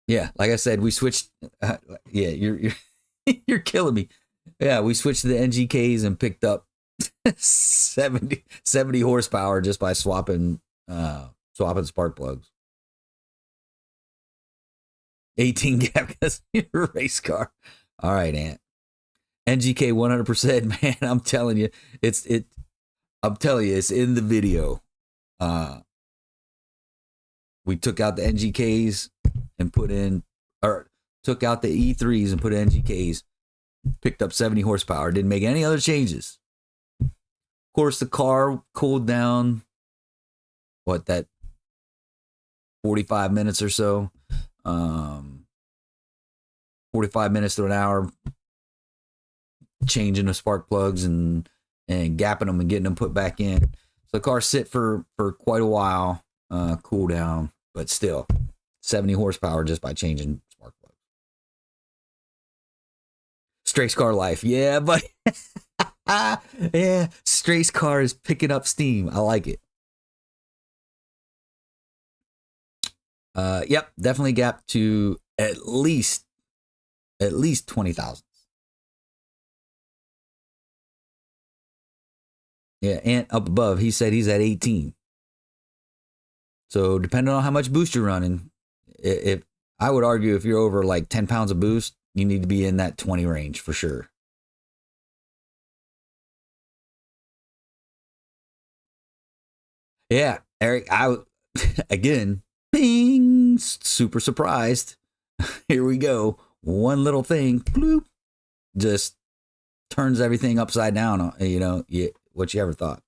Yeah, like I said, we switched. Yeah, you're you're killing me. Yeah, we switched to the NGKs and picked up 70 horsepower just by swapping spark plugs. 18 gap because you're a race car. All right, Ant. NGK 100%, man. I'm telling you, I'm telling you, it's in the video. We took out the NGKs and took out the E3s and put NGKs. Picked up 70 horsepower. Didn't make any other changes. Of course, the car cooled down. What, that 45 minutes or so? 45 minutes to an hour changing the spark plugs and gapping them and getting them put back in. So the car sit for quite a while, cool down, but still 70 horsepower just by changing spark plugs. Strace car life. Yeah, but yeah, Strace car is picking up steam. I like it. Yep, definitely gap to at least 20,000. Yeah, and up above, he said he's at 18. So depending on how much boost you're running, if I would argue if you're over like 10 pounds of boost, you need to be in that 20 range for sure. Yeah, Eric, again, bing, super surprised. Here we go. One little thing, bloop, just turns everything upside down. What you ever thought?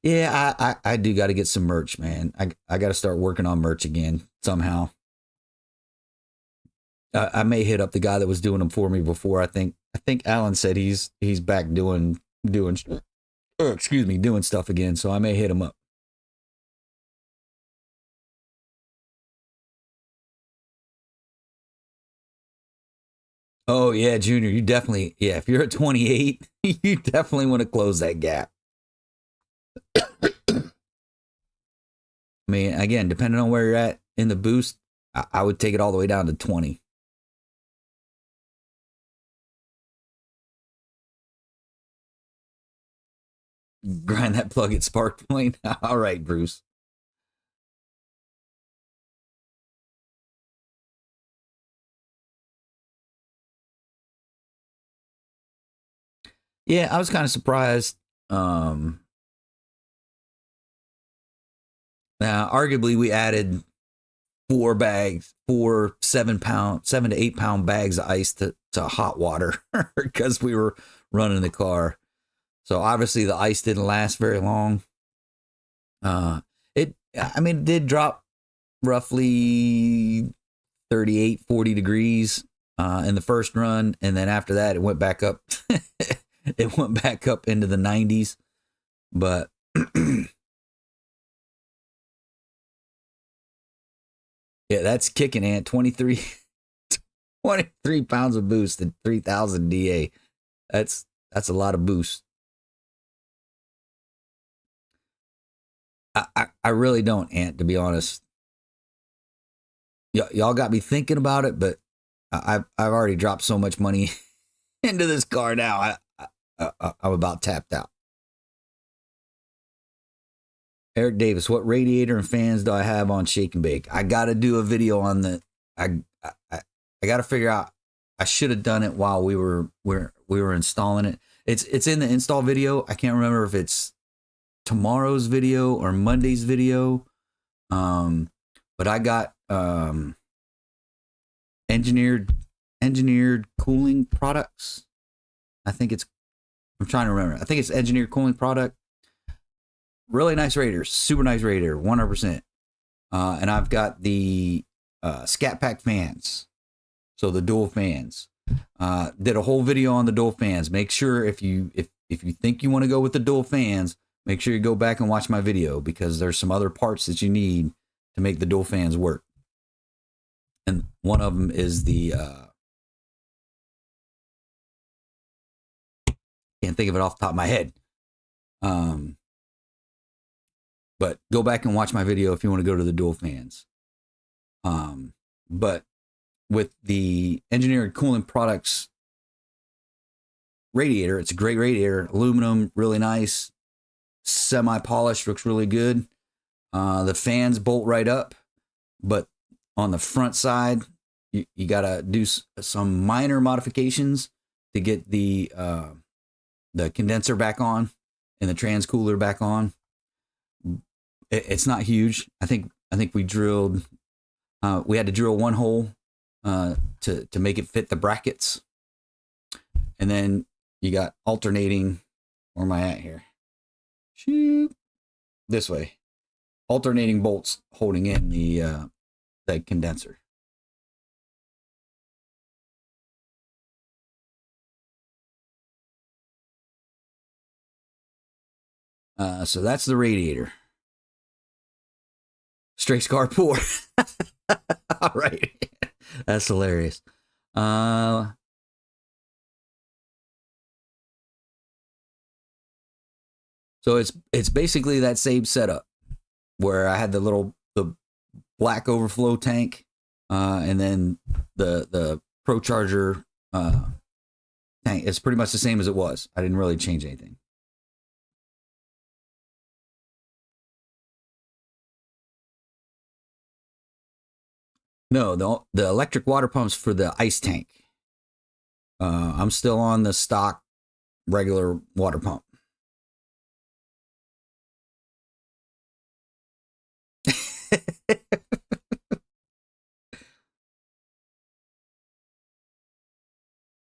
Yeah, I do got to get some merch, man. I got to start working on merch again somehow. I may hit up the guy that was doing them for me before. I think Alan said he's back doing excuse me, doing stuff again. So I may hit him up. Oh yeah, Junior, you definitely, yeah. If you're at 28, you definitely want to close that gap. I mean, again, depending on where you're at in the boost, I would take it all the way down to 20. Grind that plug at spark point. All right, Bruce. Yeah, I was kind of surprised. Now, arguably, we added 7 to 8 pound bags of ice to hot water because we were running the car. So obviously, the ice didn't last very long. It did drop roughly 38, 40 degrees in the first run, and then after that, it went back up. It went back up into the 90s, but yeah, that's kicking, Ant. 23 23 pounds of boost and 3,000 DA. That's a lot of boost. I really don't, Ant, to be honest. Y'all got me thinking about it, but I've already dropped so much money into this car now. I'm about tapped out. Eric Davis, what radiator and fans do I have on Shake and Bake? I got to do a video on the. I got to figure out. I should have done it while we were installing it. It's in the install video. I can't remember if it's tomorrow's video or Monday's video. But I got engineered cooling products. I'm trying to remember. I think it's engineered cooling product. Really nice radiator, super nice radiator, 100%. And I've got the Scat Pack fans, so the dual fans. Did a whole video on the dual fans. Make sure if you think you want to go with the dual fans, make sure you go back and watch my video, because there's some other parts that you need to make the dual fans work. And one of them is the can't think of it off the top of my head. But go back and watch my video if you want to go to the dual fans. But with the engineered cooling products radiator, it's a great radiator, aluminum, really nice, semi-polished, looks really good. The fans bolt right up, but on the front side, you got to do some minor modifications to get the condenser back on and the trans cooler back on. It's not huge. I think we drilled. We had to drill one hole to make it fit the brackets, and then you got alternating. Where am I at here? Shoot, this way. Alternating bolts holding in the condenser. So that's the radiator. Stray Scar Poor. All right. That's hilarious. So it's basically that same setup where I had the black overflow tank, and then the Pro Charger tank. It's pretty much the same as it was. I didn't really change anything. No, the electric water pumps for the ice tank. I'm still on the stock regular water pump.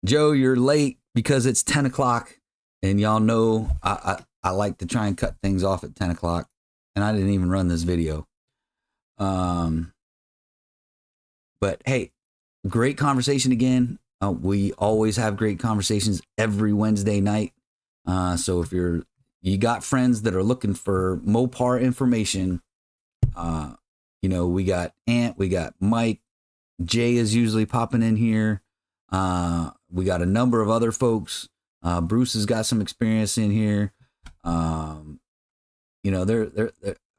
Joe, you're late because it's 10 o'clock, and y'all know I like to try and cut things off at 10 o'clock, and I didn't even run this video. But hey, great conversation again. We always have great conversations every Wednesday night. So if you got friends that are looking for Mopar information, we got Ant, we got Mike, Jay is usually popping in here. We got a number of other folks. Bruce has got some experience in here.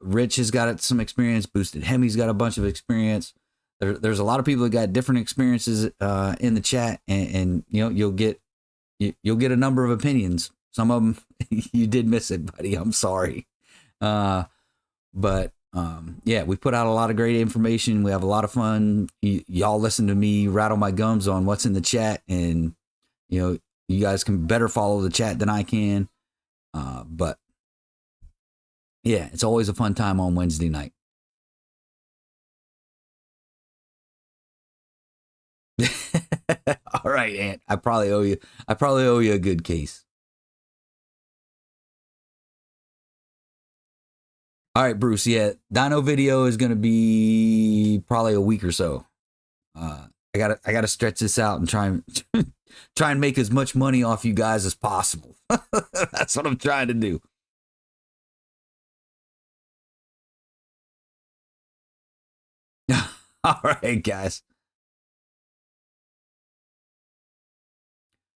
Rich has got some experience. Boosted Hemi's got a bunch of experience. There's a lot of people that got different experiences in the chat, and you'll get a number of opinions. Some of them you did miss it, buddy. I'm sorry, but we put out a lot of great information. We have a lot of fun. Y'all listen to me rattle my gums on what's in the chat, and you guys can better follow the chat than I can. But yeah, it's always a fun time on Wednesday night. All right, Ant. I probably owe you a good case. All right, Bruce. Yeah, dyno video is gonna be probably a week or so. I gotta stretch this out and try and make as much money off you guys as possible. That's what I'm trying to do. All right, guys.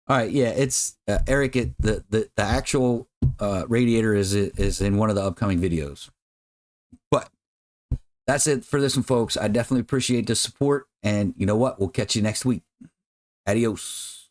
All right, yeah, it's Eric. The actual radiator is in one of the upcoming videos. But that's it for this one, folks. I definitely appreciate the support, and you know what? We'll catch you next week. Adios.